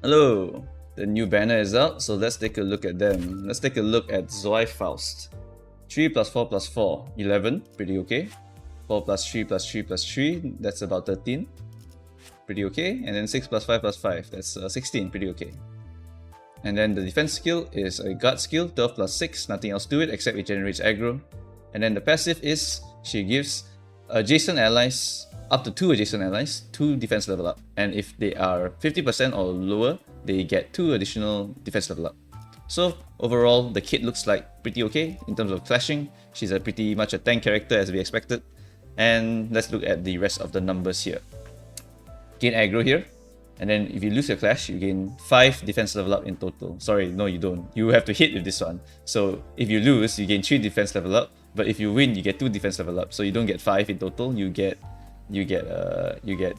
Hello! The new banner is out, so let's take a look at them. Let's take a look at Zwei Faust. 3 plus 4 plus 4, 11, pretty okay. 4 plus 3 plus 3 plus 3, that's about 13. Pretty okay. And then 6 plus 5 plus 5, that's 16, pretty okay. And then the defense skill is a guard skill, 12 plus 6, nothing else to it except it generates aggro. And then the passive is she gives adjacent allies, up to 2 adjacent allies, 2 defense level up. And if they are 50% or lower, they get 2 additional defense level up. So overall, the kit looks like pretty okay in terms of clashing. She's a pretty much a tank character as we expected. And let's look at the rest of the numbers here. Gain aggro here. And then if you lose your clash, you gain 5 defense level up in total. Sorry, no you don't. You have to hit with this one. So if you lose, you gain 3 defense level up. But if you win, you get 2 defense level up. So you don't get 5 in total, you get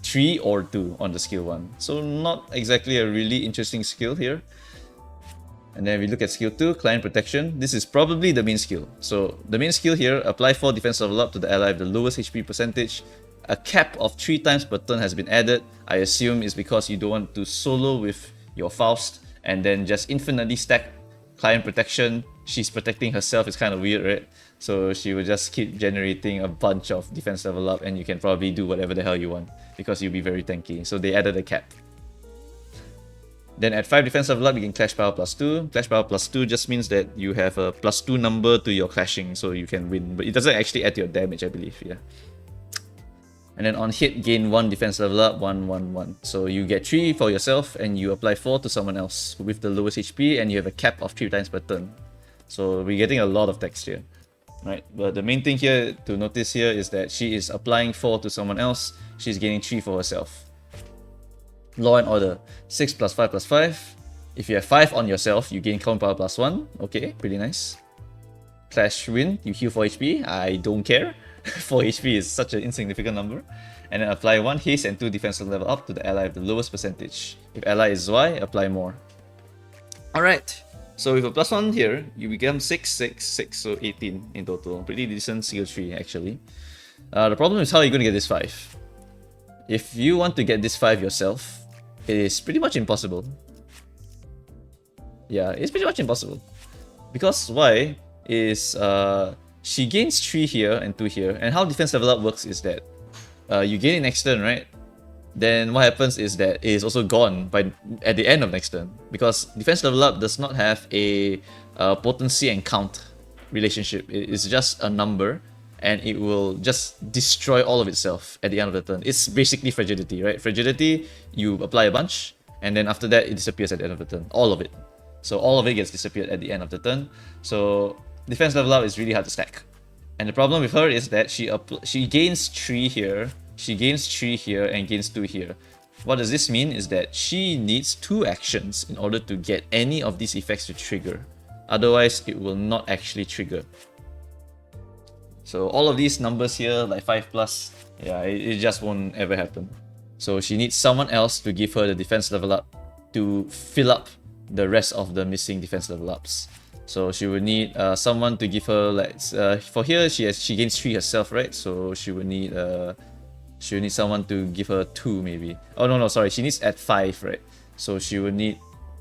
3 or 2 on the skill 1. So not exactly a really interesting skill here. And then we look at skill 2, client protection. This is probably the main skill. So the main skill here, apply 4 defense level up to the ally with the lowest HP percentage. A cap of 3 times per turn has been added. I assume it's because you don't want to solo with your Faust and then just infinitely stack client protection. She's protecting herself, it's kind of weird, right? So she will just keep generating a bunch of defense level up and you can probably do whatever the hell you want because you'll be very tanky. So they added a cap. Then at 5 defense level up, you can clash power plus 2. Clash power plus 2 just means that you have a plus 2 number to your clashing, so you can win. But it doesn't actually add to your damage, I believe, yeah. And then on hit, gain 1 defense level up, 1, 1, 1. So you get 3 for yourself and you apply 4 to someone else with the lowest HP and you have a cap of 3 times per turn. So we're getting a lot of text here, right? But the main thing here to notice here is that she is applying 4 to someone else. She's gaining 3 for herself. Law and order, 6 plus 5 plus 5. If you have 5 on yourself, you gain count power plus 1. Okay, pretty nice. Clash win, you heal 4 HP. I don't care. 4 HP is such an insignificant number. And then apply 1 haste and 2 defense level up to the ally with the lowest percentage. If ally is Zwei, apply more. Alright, so with a plus 1 here, you become 6, 6, 6, so 18 in total. Pretty decent skill tree actually. The problem is how you're going to get this 5. If you want to get this 5 yourself, it is pretty much impossible. Yeah, it's pretty much impossible. Because why is she gains 3 here and 2 here, and how defense level up works is that you gain it next turn, right? Then what happens is that it is also gone at the end of next turn, because defense level up does not have a potency and count relationship. It is just a number, and it will just destroy all of itself at the end of the turn. It's basically fragility, right? Fragility, you apply a bunch, and then after that, it disappears at the end of the turn. All of it. So all of it gets disappeared at the end of the turn. So defense level up is really hard to stack. And the problem with her is that she gains 3 here, she gains 3 here, and gains 2 here. What does this mean is that she needs 2 actions in order to get any of these effects to trigger. Otherwise, it will not actually trigger. So all of these numbers here, like 5 plus, yeah, it just won't ever happen. So she needs someone else to give her the defense level up to fill up the rest of the missing defense level ups. So she would need someone to give her, like, for here she gains 3 herself, right? So she would need someone to give her 2 maybe. Oh no, sorry, she needs at 5, right? So she would need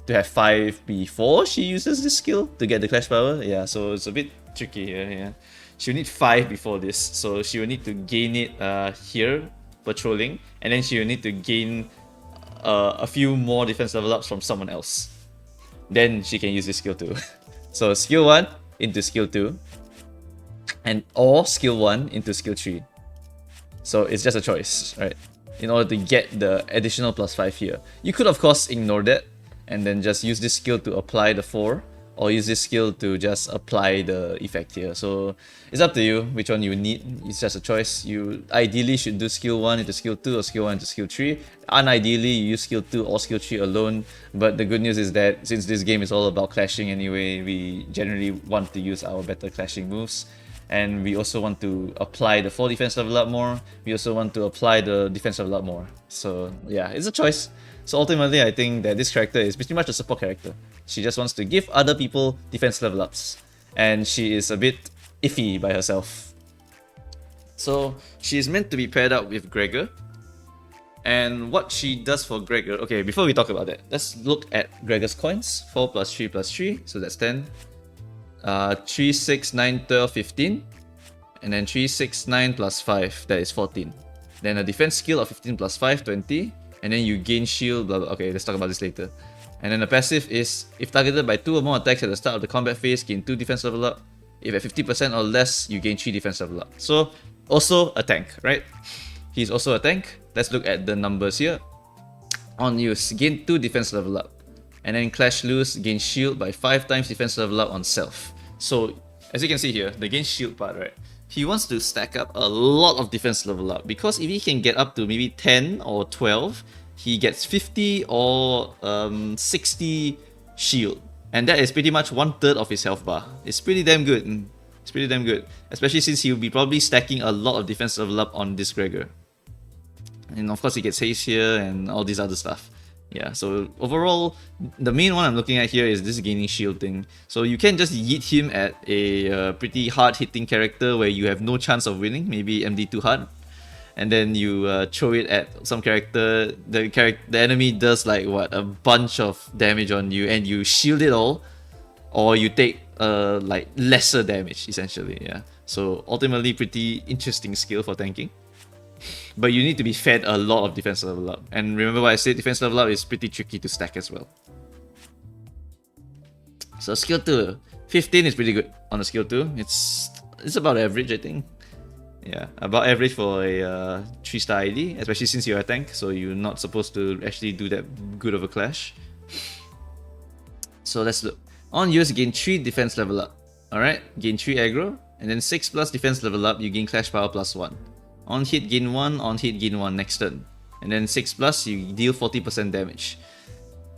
to have 5 before she uses this skill to get the clash power. Yeah, so it's a bit tricky here. Yeah, she would need 5 before this, so she will need to gain it here, patrolling, and then she will need to gain a few more defense level ups from someone else. Then she can use this skill too. So skill 1 into skill 2, or skill 1 into skill 3. So it's just a choice, right? In order to get the additional plus 5 here. You could of course ignore that and then just use this skill to apply the 4, or use this skill to just apply the effect here. So it's up to you which one you need. It's just a choice. You ideally should do skill 1 into skill 2 or skill 1 into skill 3. Unideally, you use skill 2 or skill 3 alone. But the good news is that since this game is all about clashing anyway, we generally want to use our better clashing moves. And we also want to apply the 4 defense level up more. We also want to apply the defense level up more. So yeah, it's a choice. So ultimately, I think that this character is pretty much a support character. She just wants to give other people defense level ups. And she is a bit iffy by herself. So she is meant to be paired up with Gregor. And what she does for Gregor. Okay, before we talk about that, let's look at Gregor's coins. 4 plus 3 plus 3, so that's 10. 3, 6, 9, 12, 15. And then 3, 6, 9 plus 5, that is 14. Then a defense skill of 15 plus 5, 20. And then you gain shield, blah blah. Okay, let's talk about this later. And then the passive is, if targeted by 2 or more attacks at the start of the combat phase, gain 2 defense level up. If at 50% or less, you gain 3 defense level up. So, also a tank, right? He's also a tank. Let's look at the numbers here. On use, gain 2 defense level up. And then Clash Loose, gain shield by 5 times defense level up on self. So, as you can see here, the gain shield part, right? He wants to stack up a lot of defense level up, because if he can get up to maybe 10 or 12, he gets 50 or 60 shield. And that is pretty much 1/3 of his health bar. It's pretty damn good. It's pretty damn good. Especially since he'll be probably stacking a lot of defense level up on this Gregor. And of course he gets haste here and all these other stuff. Yeah, so overall, the main one I'm looking at here is this gaining shield thing. So you can just yeet him at a pretty hard hitting character where you have no chance of winning, maybe MD2 hard. And then you throw it at some character, the enemy does like what, a bunch of damage on you, and you shield it all, or you take like lesser damage essentially. Yeah, so ultimately pretty interesting skill for tanking. But you need to be fed a lot of defense level up. And remember what I said, defense level up is pretty tricky to stack as well. So skill 2, 15 is pretty good on the skill 2. It's about average, I think. Yeah, about average for a 3-star ID, especially since you're a tank, so you're not supposed to actually do that good of a clash. So let's look. On use, gain 3 defense level up. Alright, gain 3 aggro, and then 6 plus defense level up, you gain clash power plus 1. On hit, gain 1, on hit, gain 1 next turn. And then 6 plus, you deal 40% damage.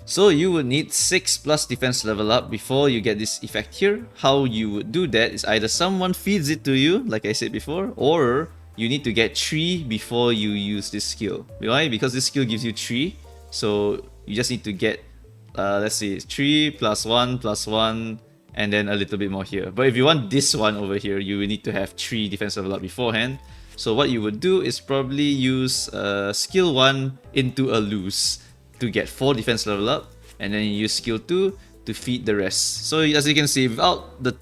So you would need 6 plus defense level up before you get this effect here. How you would do that is either someone feeds it to you, like I said before, or you need to get 3 before you use this skill. Why? Because this skill gives you 3, so you just need to get, let's see, 3 plus 1 plus 1, and then a little bit more here. But if you want this one over here, you will need to have 3 defense level up beforehand. So what you would do is probably use skill 1 into a loose to get 4 defense level up, and then you use skill 2 to feed the rest. So as you can see, without the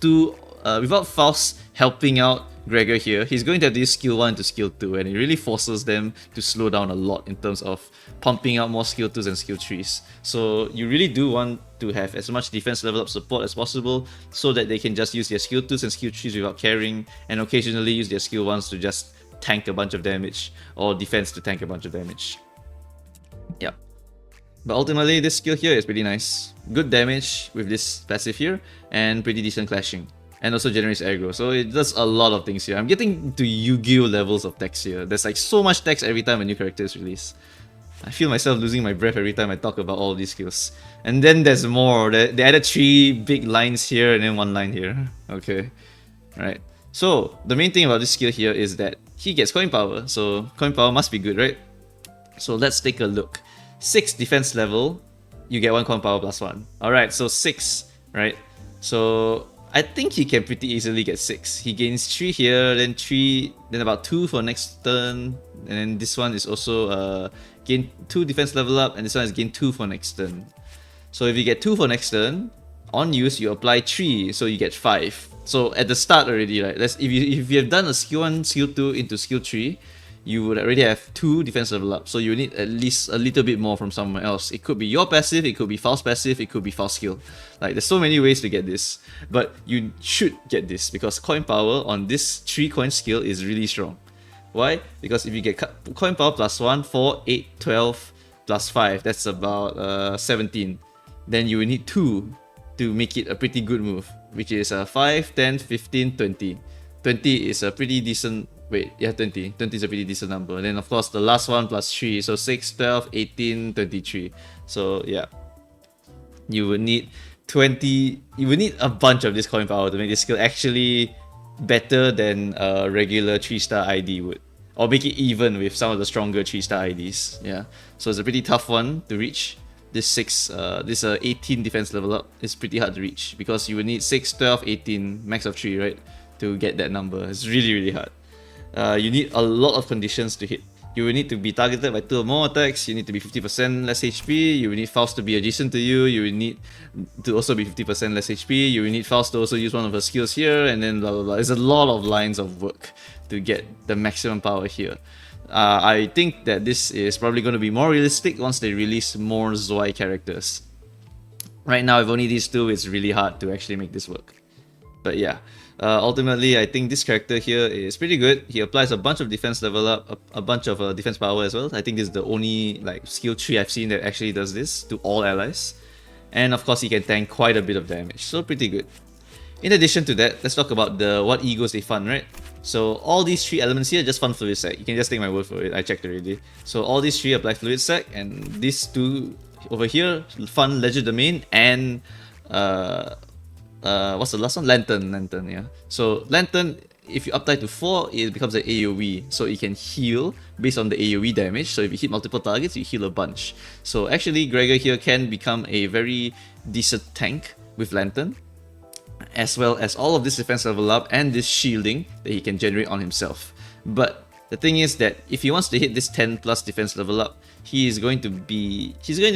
without Faust helping out Gregor here, he's going to have to use skill 1 to skill 2, and it really forces them to slow down a lot in terms of pumping out more skill 2s and skill 3s. So you really do want to have as much defense level up support as possible, so that they can just use their skill 2s and skill 3s without caring, and occasionally use their skill 1s to just tank a bunch of damage, or defense to tank a bunch of damage. Yeah. But ultimately, this skill here is pretty nice. Good damage with this passive here, and pretty decent clashing. And also generates aggro, so it does a lot of things here. I'm getting to Yu-Gi-Oh levels of text here. There's like so much text every time a new character is released. I feel myself losing my breath every time I talk about all these skills. And then there's more. They added 3 big lines here and then 1 line here. Okay. Right. So, the main thing about this skill here is that he gets coin power. So, coin power must be good, right? So, let's take a look. 6 defense level, you get 1 coin power plus 1. Alright, so 6, right? So, I think he can pretty easily get 6. He gains 3 here, then 3, then about 2 for next turn. And then this one is also gain 2 defense level up, and this one is gain 2 for next turn. So if you get 2 for next turn, on use you apply 3, so you get 5. So at the start already, right? If you have done a skill 1, skill 2 into skill 3, you would already have 2 defense level up. So you need at least a little bit more from somewhere else. It could be your passive, it could be Faust passive, it could be Faust skill. Like there's so many ways to get this. But you should get this because coin power on this 3 coin skill is really strong. Why? Because if you get coin power plus 1, 4, 8, 12, plus 5, that's about 17. Then you will need 2 to make it a pretty good move, which is 5, 10, 15, 20. 20 is a pretty decent, wait, yeah, 20. 20 is a pretty decent number. And then of course the last one plus 3, so 6, 12, 18, 23. So yeah, you would need 20, you would need a bunch of this coin power to make this skill actually better than a regular 3-star ID would. Or make it even with some of the stronger 3-star IDs. Yeah, so it's a pretty tough one to reach. This 18 defense level up is pretty hard to reach because you would need 6, 12, 18, max of 3, right? To get that number. It's really, really hard. You need a lot of conditions to hit. you will need to be targeted by 2 or more attacks, you need to be 50% less HP, you will need Faust to be adjacent to you, you will need to also be 50% less HP, you will need Faust to also use one of her skills here, and then blah blah blah. There's a lot of lines of work to get the maximum power here. I think that this is probably going to be more realistic once they release more Zwei characters. Right now, if only these two, it's really hard to actually make this work. But yeah, ultimately, I think this character here is pretty good. He applies a bunch of defense level up, a bunch of defense power as well. I think this is the only like skill tree I've seen that actually does this to all allies. And of course, he can tank quite a bit of damage, so pretty good. In addition to that, let's talk about what egos they fund, right? So all these 3 elements here just fund Fluid Sac. You can just take my word for it, I checked already. So all these 3 apply Fluid Sac, and these 2 over here fund Ledger Domain and what's the last one? Lantern, yeah. So Lantern, if you uptie to 4, it becomes an AoE, so it can heal based on the AoE damage. So if you hit multiple targets, you heal a bunch. So actually, Gregor here can become a very decent tank with Lantern, as well as all of this defense level up and this shielding that he can generate on himself. But the thing is that if he wants to hit this 10 plus defense level up, he's going to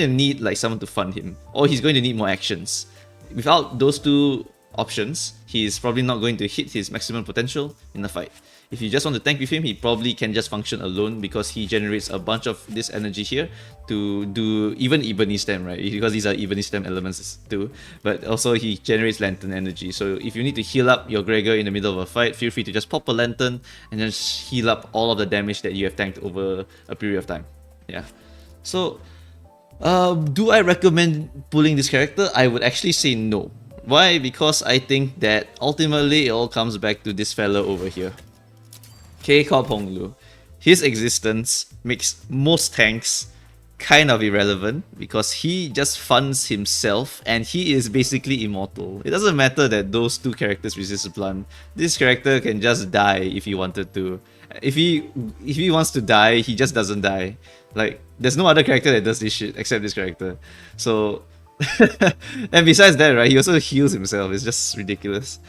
need like someone to fund him, or he's going to need more actions. Without those 2 options, he's probably not going to hit his maximum potential in the fight. If you just want to tank with him, he probably can just function alone because he generates a bunch of this energy here to do even Ebony Stem, right? Because these are Ebony Stem elements too. But also he generates Lantern energy. So if you need to heal up your Gregor in the middle of a fight, feel free to just pop a Lantern and just heal up all of the damage that you have tanked over a period of time. Yeah. So do I recommend pulling this character? I would actually say no. Why? Because I think that ultimately it all comes back to this fellow over here, K-Corp Honglu. His existence makes most tanks kind of irrelevant because he just funds himself and he is basically immortal. It doesn't matter that those 2 characters resist blunt. This character can just die if he wanted to. If he wants to die, he just doesn't die. Like, there's no other character that does this shit except this character. So and besides that, right, he also heals himself. It's just ridiculous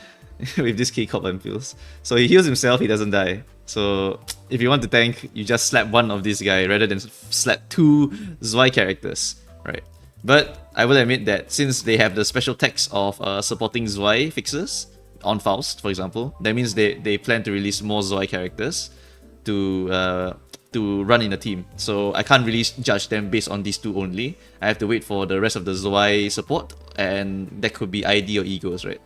with this K-Corp unfills. So he heals himself, he doesn't die. So if you want to tank, you just slap one of these guys rather than slap 2 Zwei characters, right? But I will admit that since they have the special text of supporting Zwei fixes on Faust, for example, that means they plan to release more Zwei characters to run in a team. So I can't really judge them based on these 2 only. I have to wait for the rest of the Zwei support, and that could be ID or Egos, right?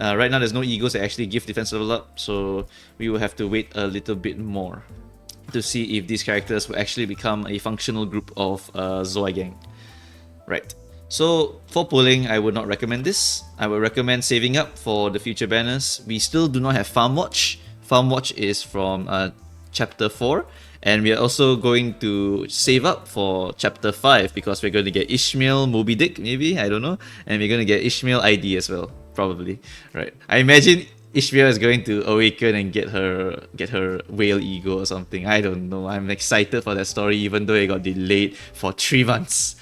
Right now there's no Egos that actually give defense level up, so we will have to wait a little bit more to see if these characters will actually become a functional group of Zwei gang. Right. So for pulling, I would not recommend this. I would recommend saving up for the future banners. We still do not have Farm Watch. Farm Watch is from Chapter 4. And we are also going to save up for Chapter 5 because we're going to get Ishmael Moby Dick, maybe? I don't know. And we're going to get Ishmael ID as well, probably. Right. I imagine Ishmael is going to awaken and get her whale ego or something. I don't know. I'm excited for that story even though it got delayed for 3 months.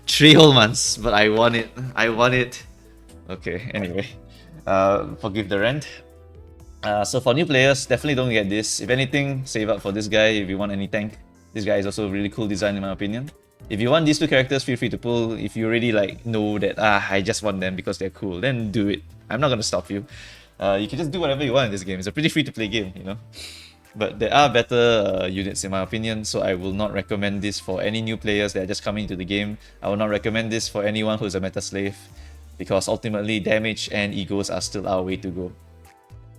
3 whole months. But I want it. I want it. Okay, anyway. Forgive the rant. So for new players, definitely don't get this. If anything, save up for this guy if you want any tank. This guy is also a really cool design in my opinion. If you want these 2 characters, feel free to pull. If you already like know that I just want them because they're cool, then do it. I'm not gonna stop you. You can just do whatever you want in this game. It's a pretty free to play game, you know. But there are better units in my opinion, so I will not recommend this for any new players that are just coming into the game. I will not recommend this for anyone who's a meta slave, because ultimately damage and egos are still our way to go.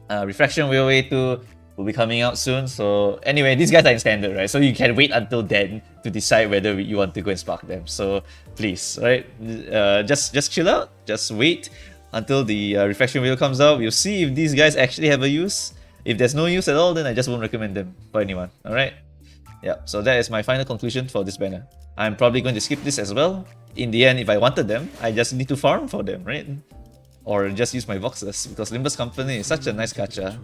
Refraction Railway 2 will be coming out soon. So anyway, these guys are in standard, right? So you can wait until then to decide whether you want to go and spark them. So please, right? Just chill out. Just wait until the Refraction Wheel comes out. We'll see if these guys actually have a use. If there's no use at all, then I just won't recommend them for anyone. Alright? Yeah, so that is my final conclusion for this banner. I'm probably going to skip this as well. In the end, if I wanted them, I just need to farm for them, right? Or just use my boxes, because Limbus Company is such a nice gacha.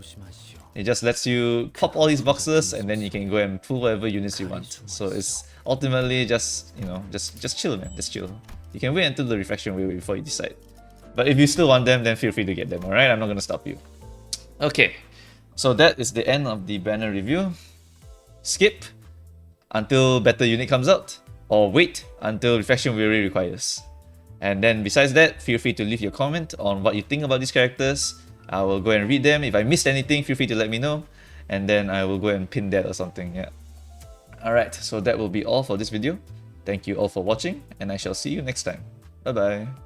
It just lets you pop all these boxes and then you can go and pull whatever units you want. So it's ultimately just, you know, just chill, man, just chill. You can wait until the Refraction Wheel before you decide. But if you still want them, then feel free to get them, alright? I'm not gonna stop you. Okay, so that is the end of the banner review. Skip. until better unit comes out, or wait until reflection really requires. And then besides that, feel free to leave your comment on what you think about these characters. I will go and read them. If I missed anything, feel free to let me know, and then I will go and pin that or something. Yeah. Alright, so that will be all for this video. Thank you all for watching, and I shall see you next time. Bye bye.